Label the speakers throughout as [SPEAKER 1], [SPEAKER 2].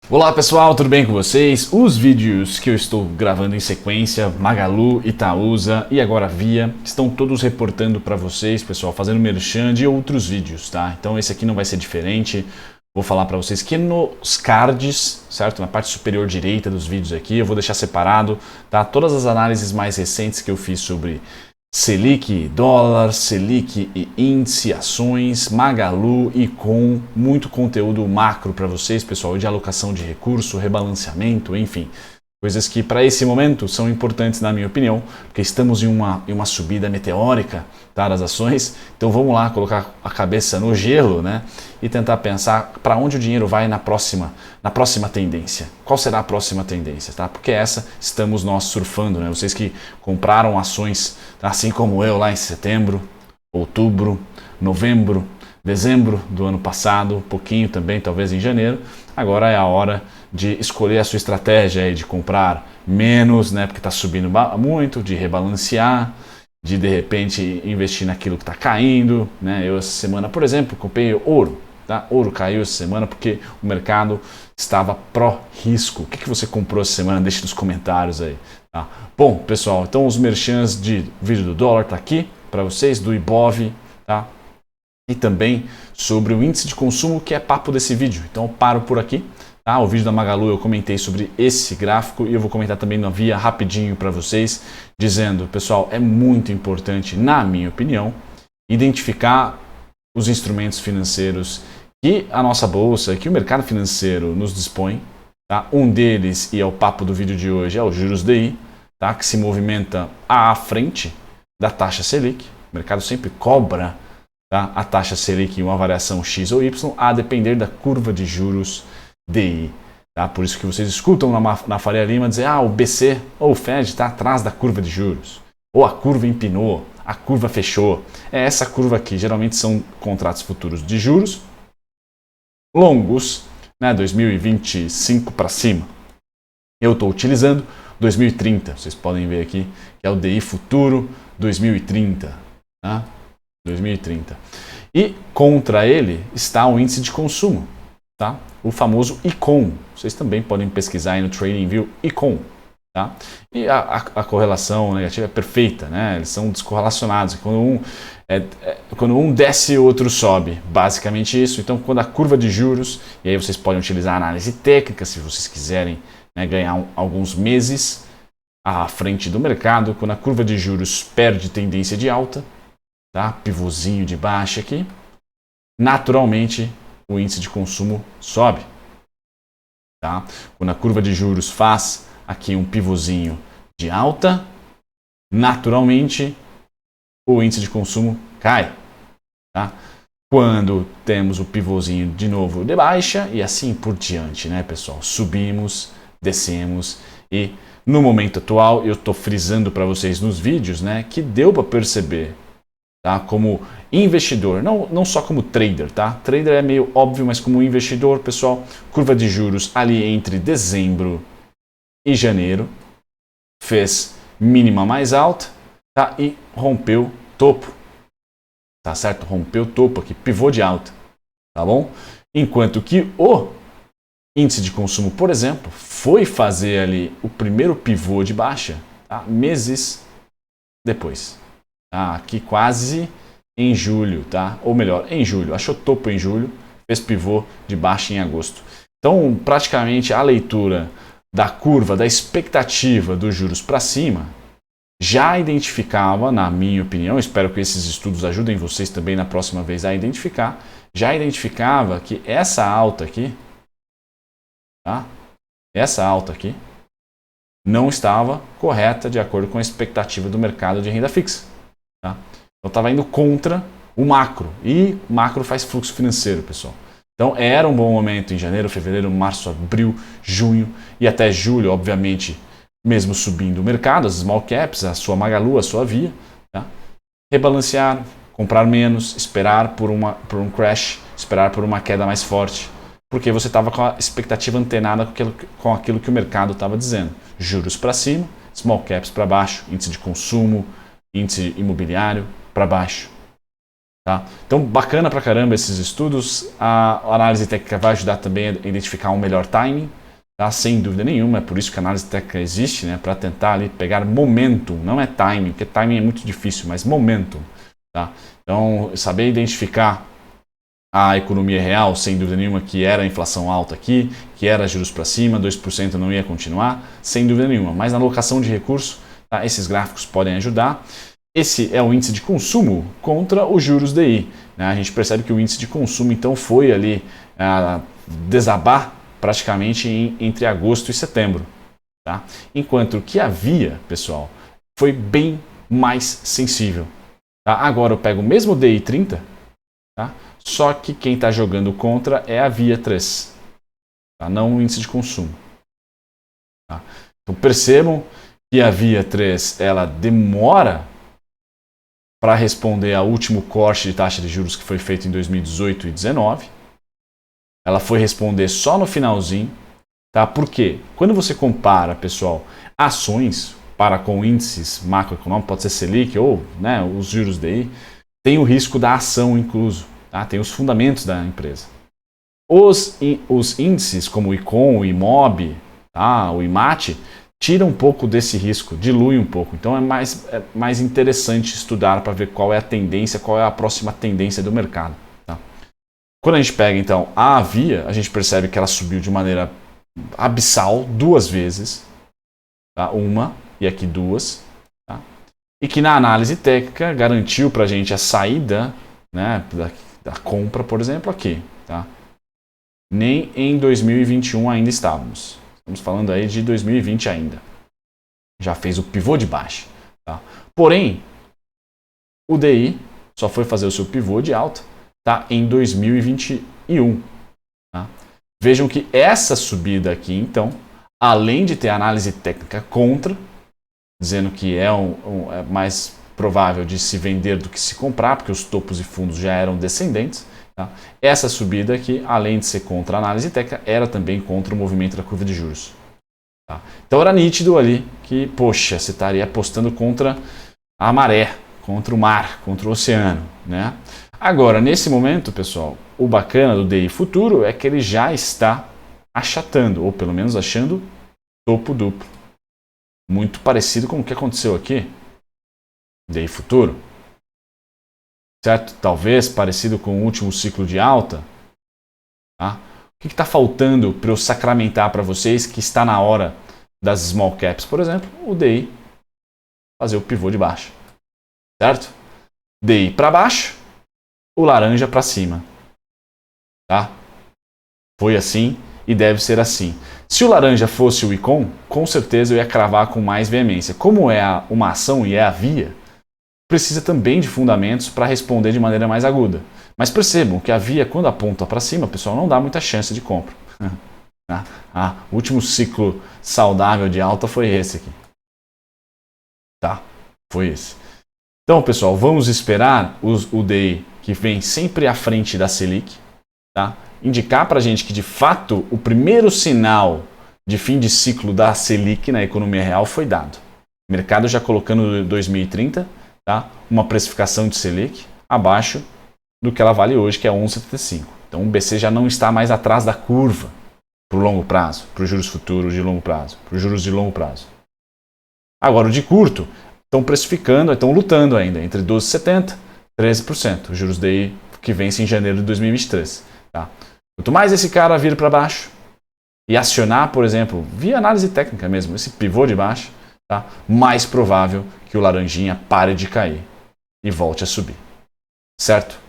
[SPEAKER 1] Olá pessoal, tudo bem com vocês? Os vídeos que eu estou gravando em sequência, Magalu, Itaúsa e agora Via, estão todos reportando para vocês, pessoal, fazendo merchan de outros vídeos, tá? Então esse aqui não vai ser diferente. Vou falar para vocês que nos cards, certo? Na parte superior direita dos vídeos aqui, eu vou deixar separado, tá? Todas as análises mais recentes que eu fiz sobre Selic, dólar, Selic e índice, ações, Magalu e com muito conteúdo macro para vocês, pessoal, de alocação de recurso, rebalanceamento, enfim. Coisas que para esse momento são importantes na minha opinião, porque estamos em uma subida meteórica, tá, das ações. Então vamos lá colocar a cabeça no gelo, né, e tentar pensar para onde o dinheiro vai na próxima tendência. Qual será a próxima tendência, tá? Porque essa estamos nós surfando, né? Vocês que compraram ações, tá, assim como eu lá em setembro, outubro, novembro, dezembro do ano passado, um pouquinho também, talvez em janeiro. Agora é a hora de escolher a sua estratégia aí, de comprar menos, né, porque está subindo muito, de rebalancear, de repente investir naquilo que está caindo, né? Eu essa semana, por exemplo, comprei ouro, tá? Ouro caiu essa semana porque o mercado estava pró-risco. O que você comprou essa semana? Deixe nos comentários aí, tá? Bom, pessoal, então os merchans de vídeo do dólar tá aqui para vocês, do Ibov, tá? E também sobre o índice de consumo, que é papo desse vídeo. Então eu paro por aqui. Tá? O vídeo da Magalu eu comentei sobre esse gráfico e eu vou comentar também na Via rapidinho para vocês, dizendo, pessoal, é muito importante, na minha opinião, identificar os instrumentos financeiros que a nossa bolsa, que o mercado financeiro nos dispõe. Tá? Um deles, e é o papo do vídeo de hoje, é o juros DI, tá? Que se movimenta à frente da taxa Selic. O mercado sempre cobra, tá, a taxa Selic em uma variação X ou Y, a depender da curva de juros DI. Tá? Por isso que vocês escutam na Faria Lima dizer, o BC ou o Fed está atrás da curva de juros, ou a curva empinou, a curva fechou. É essa curva aqui, geralmente são contratos futuros de juros longos, né, 2025 para cima. Eu estou utilizando 2030, vocês podem ver aqui, que é o DI futuro 2030. Tá? 2030. E contra ele está o índice de consumo, tá? O famoso ICON. Vocês também podem pesquisar aí no TradingView ICON. Tá? E a correlação negativa é perfeita, né? Eles são descorrelacionados. Quando um desce, o outro sobe. Basicamente isso. Então, quando a curva de juros, e aí vocês podem utilizar a análise técnica se vocês quiserem, né, ganhar alguns meses à frente do mercado. Quando a curva de juros perde tendência de alta, tá? Pivôzinho de baixa aqui, naturalmente o índice de consumo sobe. Tá? Quando a curva de juros faz aqui um pivôzinho de alta, naturalmente o índice de consumo cai. Tá? Quando temos o pivôzinho de novo de baixa e assim por diante, né, pessoal? Subimos, descemos e no momento atual eu estou frisando para vocês nos vídeos, né, que deu para perceber, tá? Como investidor, não só como trader, tá? Trader é meio óbvio, mas como investidor, pessoal, curva de juros ali entre dezembro e janeiro fez mínima mais alta, tá? E rompeu topo, tá certo? Rompeu topo aqui, pivô de alta, tá bom? Enquanto que o índice de consumo, por exemplo, foi fazer ali o primeiro pivô de baixa, tá? Meses depois. Tá? Aqui quase em julho, tá? Ou melhor, em julho. Achou topo em julho, fez pivô de baixa em agosto. Então, praticamente a leitura da curva, da expectativa dos juros para cima, já identificava, na minha opinião, espero que esses estudos ajudem vocês também na próxima vez a identificar, já identificava que essa alta aqui, tá? Essa alta aqui, não estava correta de acordo com a expectativa do mercado de renda fixa. Tá? Então estava indo contra o macro, e macro faz fluxo financeiro, pessoal. Então era um bom momento em janeiro, fevereiro, março, abril, junho e até julho, obviamente, mesmo subindo o mercado, as small caps, a sua Magalu, a sua Via, tá? Rebalancear, comprar menos, esperar por um crash, esperar por uma queda mais forte, porque você estava com a expectativa antenada com aquilo que o mercado estava dizendo. Juros para cima, small caps para baixo, índice de consumo, índice imobiliário para baixo. Tá? Então, bacana pra caramba esses estudos. A análise técnica vai ajudar também a identificar um melhor timing, tá? Sem dúvida nenhuma. É por isso que a análise técnica existe, né? Para tentar ali pegar momentum. Não é timing, porque timing é muito difícil, mas momentum. Tá? Então, saber identificar a economia real, sem dúvida nenhuma, que era a inflação alta aqui, que era juros para cima, 2% não ia continuar, sem dúvida nenhuma. Mas na alocação de recursos, tá? Esses gráficos podem ajudar. Esse é o índice de consumo contra os juros DI. Né? A gente percebe que o índice de consumo então foi ali desabar praticamente entre agosto e setembro. Tá? Enquanto que a Via, pessoal, foi bem mais sensível. Tá? Agora eu pego o mesmo DI 30, tá? Só que quem está jogando contra é a Via 3, tá? Não o índice de consumo. Tá? Então percebam que a Via 3 ela demora para responder ao último corte de taxa de juros que foi feito em 2018 e 2019. Ela foi responder só no finalzinho. Tá? Por quê? Quando você compara, pessoal, ações para com índices macroeconômicos, pode ser Selic ou, né, os juros DI, tem o risco da ação incluso. Tá? Tem os fundamentos da empresa. Os índices como o ICOM, o IMOB, tá? O IMAT, tira um pouco desse risco, dilui um pouco. Então é mais interessante estudar para ver qual é a tendência, qual é a próxima tendência do mercado. Tá? Quando a gente pega então a Via, a gente percebe que ela subiu de maneira abissal 2 vezes. Tá? Uma e aqui 2. Tá? E que na análise técnica garantiu para a gente a saída, né, da compra, por exemplo, aqui. Tá? Nem em 2021 ainda estávamos. Estamos falando aí de 2020 ainda. Já fez o pivô de baixa. Tá? Porém, o DI só foi fazer o seu pivô de alta, tá? Em 2021. Tá? Vejam que essa subida aqui, então, além de ter análise técnica contra, dizendo que é mais provável de se vender do que se comprar, porque os topos e fundos já eram descendentes. Tá? Essa subida aqui, além de ser contra a análise técnica, era também contra o movimento da curva de juros. Tá? Então era nítido ali que, poxa, você estaria apostando contra a maré, contra o mar, contra o oceano. Né? Agora, nesse momento, pessoal, o bacana do DI futuro é que ele já está achatando, ou pelo menos achando topo duplo. Muito parecido com o que aconteceu aqui. DI futuro. Certo? Talvez parecido com o último ciclo de alta. Tá? O que está faltando para eu sacramentar para vocês que está na hora das small caps? Por exemplo, o DI fazer o pivô de baixo. Certo? DI para baixo, o laranja para cima. Tá? Foi assim e deve ser assim. Se o laranja fosse o ICOM, com certeza eu ia cravar com mais veemência. Como é uma ação e é a Via, precisa também de fundamentos para responder de maneira mais aguda. Mas percebam que a Via, quando aponta para cima, pessoal, não dá muita chance de compra. O último ciclo saudável de alta foi esse aqui. Tá? Foi esse. Então, pessoal, vamos esperar o DI que vem sempre à frente da Selic, tá? Indicar para a gente que, de fato, o primeiro sinal de fim de ciclo da Selic na economia real foi dado. O mercado já colocando 2030, tá? Uma precificação de Selic abaixo do que ela vale hoje, que é 11,75. Então o BC já não está mais atrás da curva para o longo prazo, para os juros futuros de longo prazo, para os juros de longo prazo. Agora o de curto, estão precificando, estão lutando ainda entre 12,70% e 13%, os juros DI que vence em janeiro de 2023. Tá? Quanto mais esse cara vir para baixo e acionar, por exemplo, via análise técnica mesmo, esse pivô de baixo, tá? Mais provável que o laranjinha pare de cair e volte a subir. Certo?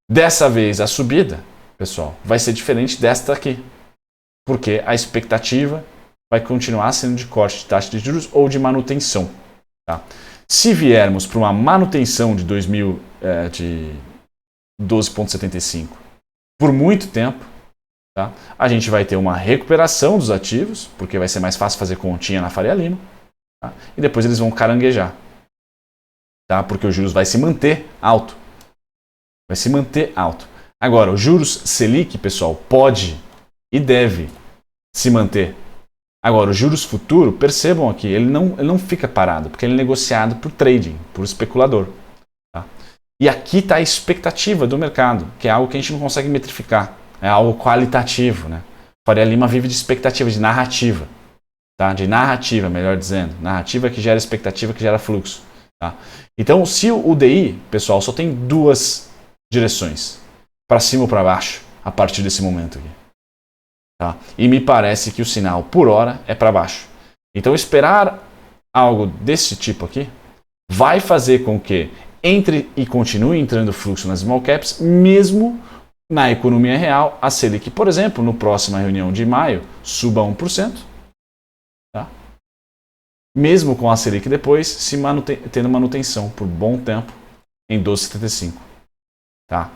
[SPEAKER 1] Dessa vez a subida, pessoal, vai ser diferente desta aqui. Porque a expectativa vai continuar sendo de corte de taxa de juros ou de manutenção. Tá? Se viermos para uma manutenção de 12,75 por muito tempo, tá? A gente vai ter uma recuperação dos ativos, porque vai ser mais fácil fazer continha na Faria Lima, tá? E depois eles vão caranguejar, tá? Porque os juros vai se manter alto. Vai se manter alto. Agora, os juros Selic, pessoal, pode e deve se manter. Agora, os juros futuro, percebam aqui, ele não fica parado, porque ele é negociado por trading, por especulador. Tá? E aqui está a expectativa do mercado, que é algo que a gente não consegue metrificar, é algo qualitativo, né? Faria Lima vive de expectativa, de narrativa, tá? De narrativa, melhor dizendo, narrativa que gera expectativa, que gera fluxo, tá? Então, se o DI, pessoal, só tem duas direções, para cima ou para baixo, a partir desse momento aqui, tá? E me parece que o sinal por hora é para baixo. Então, esperar algo desse tipo aqui vai fazer com que entre e continue entrando fluxo nas small caps, mesmo na economia real, a Selic, por exemplo, no próxima reunião de maio, suba 1%, tá? Mesmo com a Selic depois tendo manutenção por bom tempo em 12,75, tá?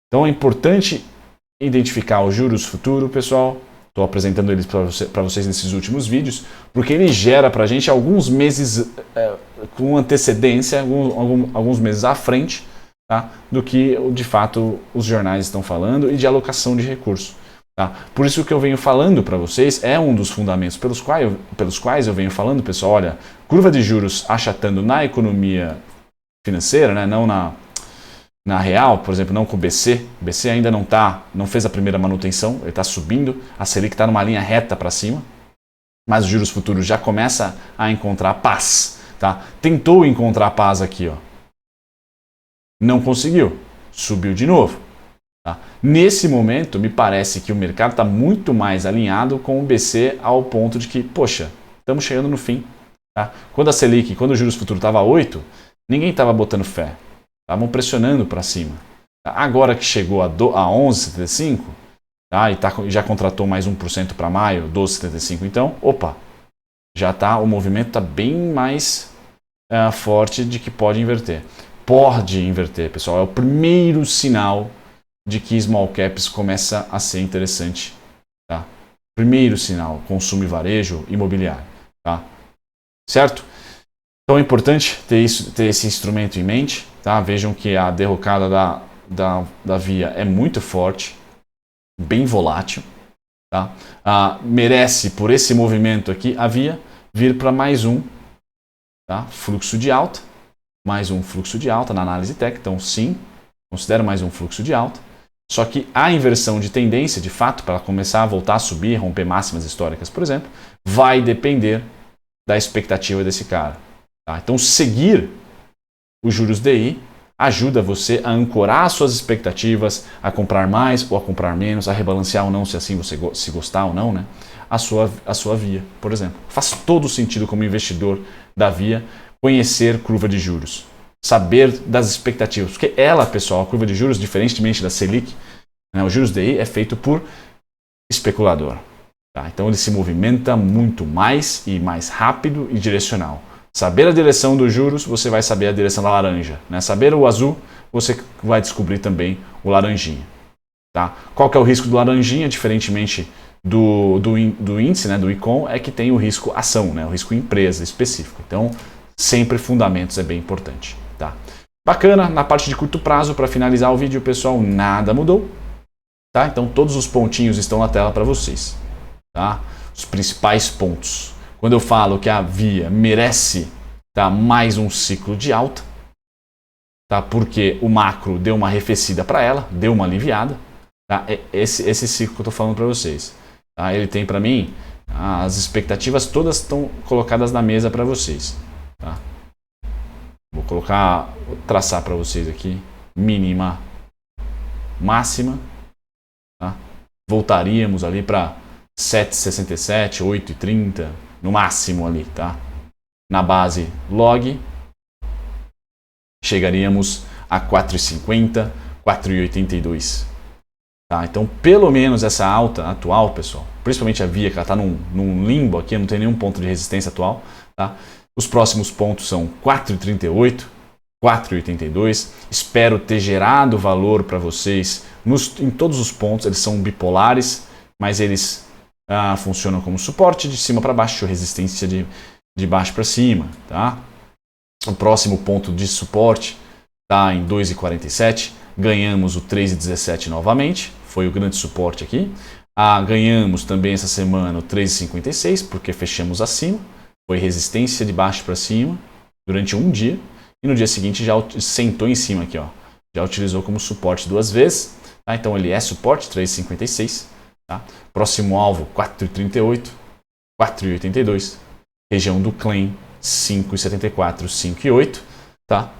[SPEAKER 1] Então é importante identificar os juros futuros, pessoal. Estou apresentando eles para vocês nesses últimos vídeos, porque ele gera para a gente alguns meses com antecedência, alguns meses à frente, tá, do que de fato os jornais estão falando e de alocação de recursos. Tá? Por isso que eu venho falando para vocês, é um dos fundamentos pelos quais eu venho falando, pessoal, olha, curva de juros achatando na economia financeira, né, não na real, por exemplo, não com o BC. O BC ainda não fez a primeira manutenção, ele está subindo, a Selic está numa linha reta para cima, mas os juros futuros já começa a encontrar paz. Tá? Tentou encontrar paz aqui, ó. Não conseguiu, subiu de novo. Tá? Nesse momento, me parece que o mercado está muito mais alinhado com o BC ao ponto de que, poxa, estamos chegando no fim. Tá? Quando a Selic, quando o juros futuro estava 8, ninguém estava botando fé. Estavam pressionando para cima. Agora que chegou a 11,75, tá? E já contratou mais 1% para maio, 12,75, então, opa, já tá, o movimento está bem mais forte de que pode inverter. Pode inverter, pessoal. É o primeiro sinal de que small caps começa a ser interessante. Tá? Primeiro sinal, consumo e varejo imobiliário. Tá? Certo? Então é importante ter esse instrumento em mente. Tá? Vejam que a derrocada da Via é muito forte, bem volátil. Tá? Merece, por esse movimento aqui, a Via vir para mais um, tá? Fluxo de alta. Mais um fluxo de alta na análise técnica. Então, sim, considero mais um fluxo de alta. Só que a inversão de tendência, de fato, para começar a voltar a subir, romper máximas históricas, por exemplo, vai depender da expectativa desse cara. Tá? Então, seguir os juros DI ajuda você a ancorar suas expectativas, a comprar mais ou a comprar menos, a rebalancear ou não, se assim você se gostar ou não, né? A sua Via, por exemplo. Faz todo sentido como investidor da Via conhecer curva de juros, saber das expectativas, porque ela, pessoal, a curva de juros, diferentemente da Selic, né, o juros DI é feito por especulador. Tá? Então ele se movimenta muito mais e mais rápido e direcional. Saber a direção dos juros, você vai saber a direção da laranja. Né? Saber o azul, você vai descobrir também o laranjinha. Tá? Qual que é o risco do laranjinha, diferentemente do índice, né, do ICON, é que tem o risco ação, né, o risco empresa específico. Então, sempre fundamentos é bem importante. Tá? Bacana, na parte de curto prazo, para finalizar o vídeo, pessoal, nada mudou. Tá? Então, todos os pontinhos estão na tela para vocês. Tá? Os principais pontos. Quando eu falo que a Via merece, tá, mais um ciclo de alta, tá, porque o macro deu uma arrefecida para ela, deu uma aliviada, tá, esse ciclo que eu estou falando para vocês. Tá, ele tem para mim, as expectativas todas estão colocadas na mesa para vocês. Tá? Vou traçar para vocês aqui, mínima, máxima. Tá? Voltaríamos ali para 7,67, 8,30. No máximo ali, tá? Na base log, chegaríamos a 4,50, 4,82. Tá? Então, pelo menos essa alta atual, pessoal, principalmente a Via, que ela está num limbo aqui, não tem nenhum ponto de resistência atual. Tá? Os próximos pontos são 4,38, 4,82. Espero ter gerado valor para vocês em todos os pontos. Eles são bipolares, mas eles funcionam como suporte de cima para baixo, resistência de baixo para cima. Tá? O próximo ponto de suporte está em 2,47. Ganhamos o 3,17 novamente, foi o grande suporte aqui. Ganhamos também essa semana o 3,56, porque fechamos acima. Foi resistência de baixo para cima durante um dia. E no dia seguinte já sentou em cima aqui, ó, Já utilizou como suporte 2 vezes. Tá? Então ele é suporte 3,56. Tá? Próximo alvo 4,38, 4,82. Região do claim 5,74, 5,8. Tá?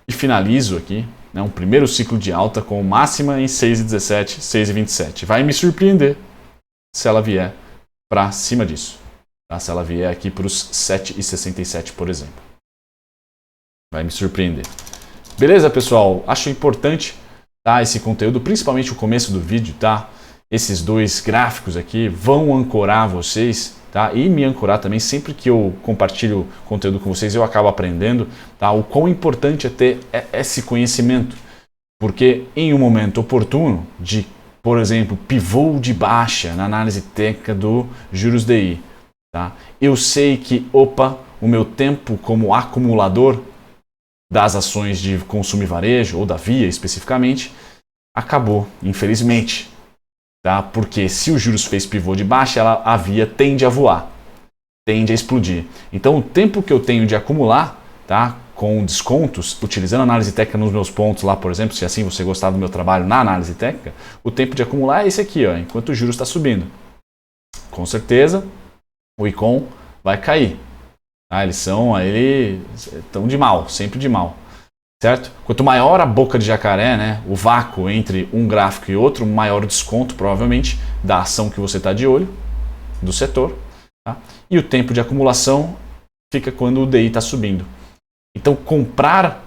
[SPEAKER 1] E finalizo aqui, né, um primeiro ciclo de alta com máxima em 6,17, 6,27. Vai me surpreender se ela vier para cima disso. Tá? Se ela vier aqui para os 7,67, por exemplo. Vai me surpreender. Beleza, pessoal? Acho importante, tá, esse conteúdo, principalmente o começo do vídeo, tá? Esses dois gráficos aqui vão ancorar vocês, tá? E me ancorar também. Sempre que eu compartilho conteúdo com vocês, eu acabo aprendendo, tá? O quão importante é ter esse conhecimento. Porque em um momento oportuno de, por exemplo, pivô de baixa na análise técnica do juros DI, tá? Eu sei que, o meu tempo como acumulador das ações de consumo e varejo, ou da Via especificamente, acabou, infelizmente. Tá? Porque se o juros fez pivô de baixa, a Via tende a voar, tende a explodir. Então o tempo que eu tenho de acumular, tá, com descontos, utilizando análise técnica nos meus pontos lá, por exemplo, se assim você gostar do meu trabalho na análise técnica, o tempo de acumular é esse aqui, ó, enquanto o juros está subindo. Com certeza, o ICOM vai cair. Ah, eles estão de mal, sempre de mal, certo? Quanto maior a boca de jacaré, né, o vácuo entre um gráfico e outro, maior o desconto, provavelmente, da ação que você está de olho, do setor. Tá? E o tempo de acumulação fica quando o DI está subindo. Então, comprar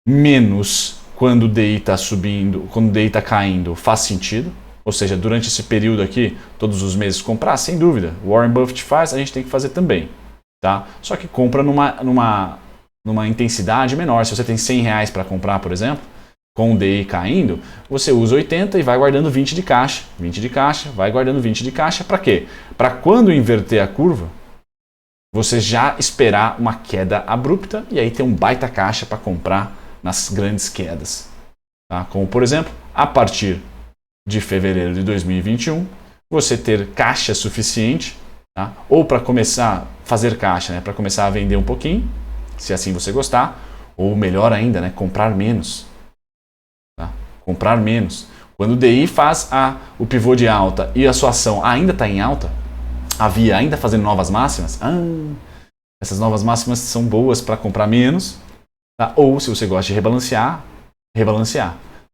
[SPEAKER 1] menos quando o DI está subindo, quando o DI está caindo, faz sentido. Ou seja, durante esse período aqui, todos os meses comprar, sem dúvida. O Warren Buffett faz, a gente tem que fazer também. Tá? Só que compra numa intensidade menor. Se você tem R$100 para comprar, por exemplo, com o DI caindo, você usa 80 e vai guardando 20 de caixa. 20 de caixa, vai guardando 20 de caixa. Para quê? Para quando inverter a curva, você já esperar uma queda abrupta e aí ter um baita caixa para comprar nas grandes quedas. Tá? Como, por exemplo, a partir de fevereiro de 2021, você ter caixa suficiente, tá? Ou para começar a fazer caixa, né? Para começar a vender um pouquinho, se assim você gostar, ou melhor ainda, né? Comprar menos. Tá? Comprar menos. Quando o DI faz o pivô de alta e a sua ação ainda está em alta, a Via ainda fazendo novas máximas, essas novas máximas são boas para comprar menos, tá? Ou se você gosta de rebalancear.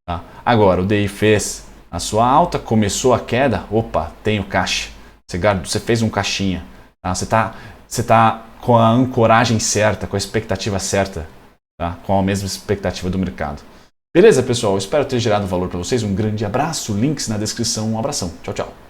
[SPEAKER 1] Tá? Agora, o DI fez a sua alta, começou a queda, tenho caixa. Você fez um caixinha, tá? Você tá com a ancoragem certa, com a expectativa certa, tá? Com a mesma expectativa do mercado. Beleza, pessoal? Espero ter gerado valor para vocês. Um grande abraço, links na descrição. Um abração. Tchau, tchau.